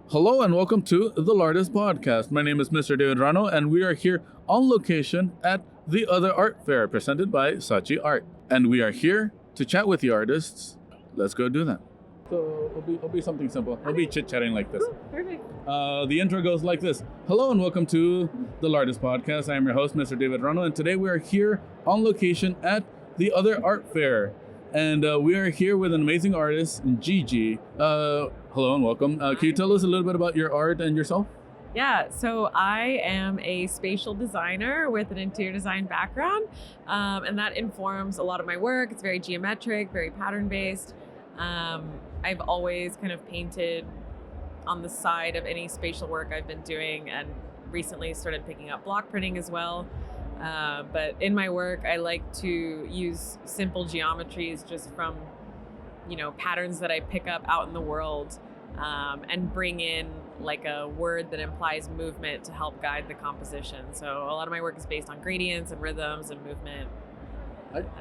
Hello and welcome to the LAArtist Podcast. My name is Mr. David Rano and we are here on location at the Other Art Fair presented by Sachi Art. And we are here to chat with the artists. Let's go do that. So it'll be something simple. We'll be chit-chatting like this. Ooh, perfect. The intro goes like this. Hello and welcome to the LAArtist Podcast. I am your host, Mr. David Rano, and today we are here on location at the Other Art Fair. And we are here with an amazing artist, Gigi. Hello and welcome. Can you tell us a little bit about your art and yourself? Yeah, so I am a spatial designer with an interior design background, and that informs a lot of my work. It's very geometric, very pattern-based. I've always kind of painted on the side of any spatial work I've been doing, and recently started picking up block printing as well. But in my work, I like to use simple geometries just from, patterns that I pick up out in the world, and bring in like a word that implies movement to help guide the composition. So a lot of my work is based on gradients and rhythms and movement.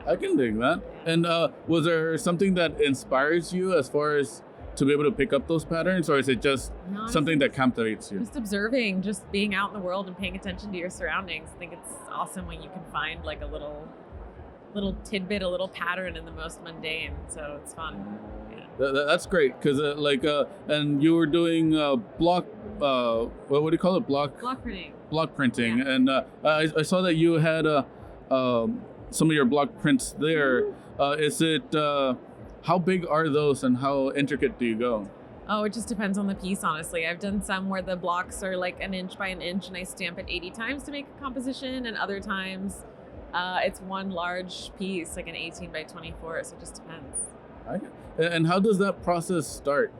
I can dig that. And was there something that inspires you as far as to be able to pick up those patterns, or is it just something that captivates you? Just observing, just being out in the world and paying attention to your surroundings. I think it's awesome when you can find like a little tidbit, a little pattern in the most mundane. So it's fun. Yeah. That's great, because and you were doing block, what do you call it? Block printing. Block printing, Yeah. and I saw that you had some of your block prints there. Is it how big are those, and how intricate do you go? Oh, it just depends on the piece, honestly. I've done some where the blocks are like an inch by an inch, and I stamp it 80 times to make a composition, and other times it's one large piece, like an 18 by 24. So it just depends. Okay. And how does that process start?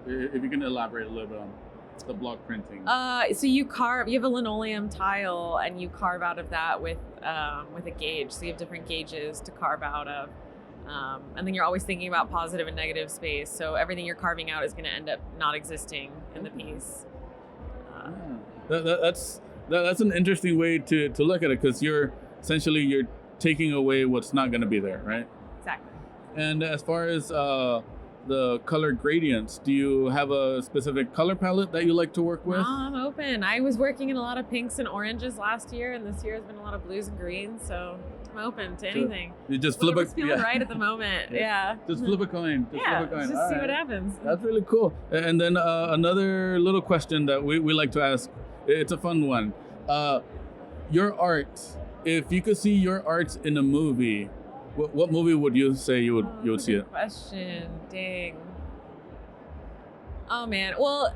If you can elaborate a little bit on the block printing. So you have a linoleum tile, and you carve out of that with a gauge. So you have different gauges to carve out of. And then you're always thinking about positive and negative space. So everything you're carving out is going to end up not existing in the piece. That's an interesting way to look at it, because you're taking away what's not going to be there, right? Exactly. And as far as the color gradients, do you have a specific color palette that you like to work with? No, I'm open. I was working in a lot of pinks and oranges last year, and this year has been a lot of blues and greens. So I'm open to anything. You just flip Whatever's feeling right at the moment. Yeah. Just flip a coin. Just All see right. what happens. That's really cool. And then another little question that we like to ask. It's a fun one. Your art. If you could see your art in a movie, what movie would you say you would see it? Question. Dang. Oh man. Well,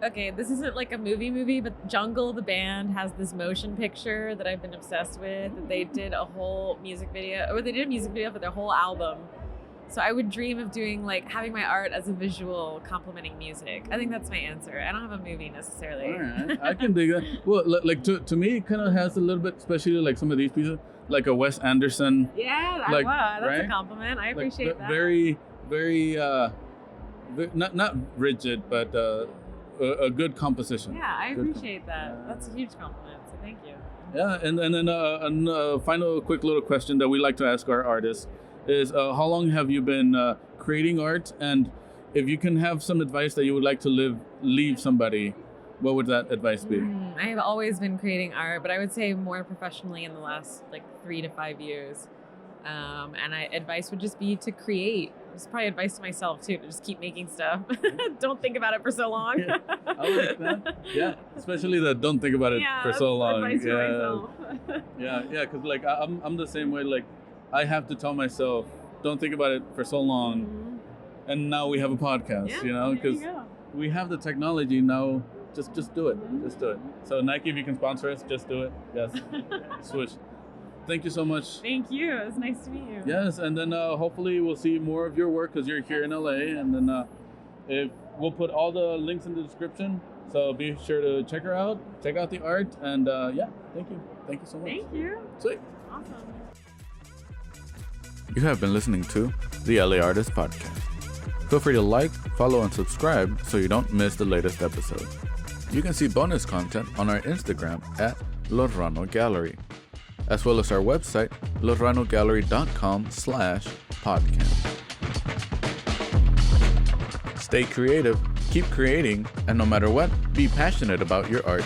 okay, this isn't like a movie, but Jungle the band has this motion picture that I've been obsessed with. They did a whole music video, or they did a music video for their whole album. So I would dream of doing having my art as a visual complementing music. I think that's my answer. I don't have a movie necessarily. All right, I can dig that. Well, like to me, it kind of has a little bit, especially like some of these pieces, like a Wes Anderson. Yeah, wow, that's right? A compliment. I appreciate that. Very, very, not rigid, but a good composition. Yeah, I appreciate that. That's a huge compliment. So thank you. Yeah, and then a final quick little question that we like to ask our artists is how long have you been creating art, and if you can have some advice that you would like to leave somebody, what would that advice be? I have always been creating art, but I would say more professionally in the last 3 to 5 years. And advice would just be to create. It's probably advice to myself too, to just keep making stuff. Don't think about it for so long. Yeah, I like that. Yeah, especially the don't think about it for so long. Advice to myself. yeah, because I'm the same way. I have to tell myself, don't think about it for so long. Mm-hmm. And now we have a podcast, because we have the technology now. Just do it. Just do it. So Nike, if you can sponsor us, just do it. Yes. Switch. Thank you so much. Thank you. It was nice to meet you. Yes, and then hopefully we'll see more of your work, because you're here in LA. And then we'll put all the links in the description. So be sure to check her out. Check out the art. And thank you. Thank you so much. Thank you. Sweet. Awesome. You have been listening to the LAArtist Podcast. Feel free to like, follow, and subscribe so you don't miss the latest episode. You can see bonus content on our Instagram at LAArtist Gallery, as well as our website, laartistgallery.com/podcast. Stay creative Keep creating, and no matter what, be passionate about your art.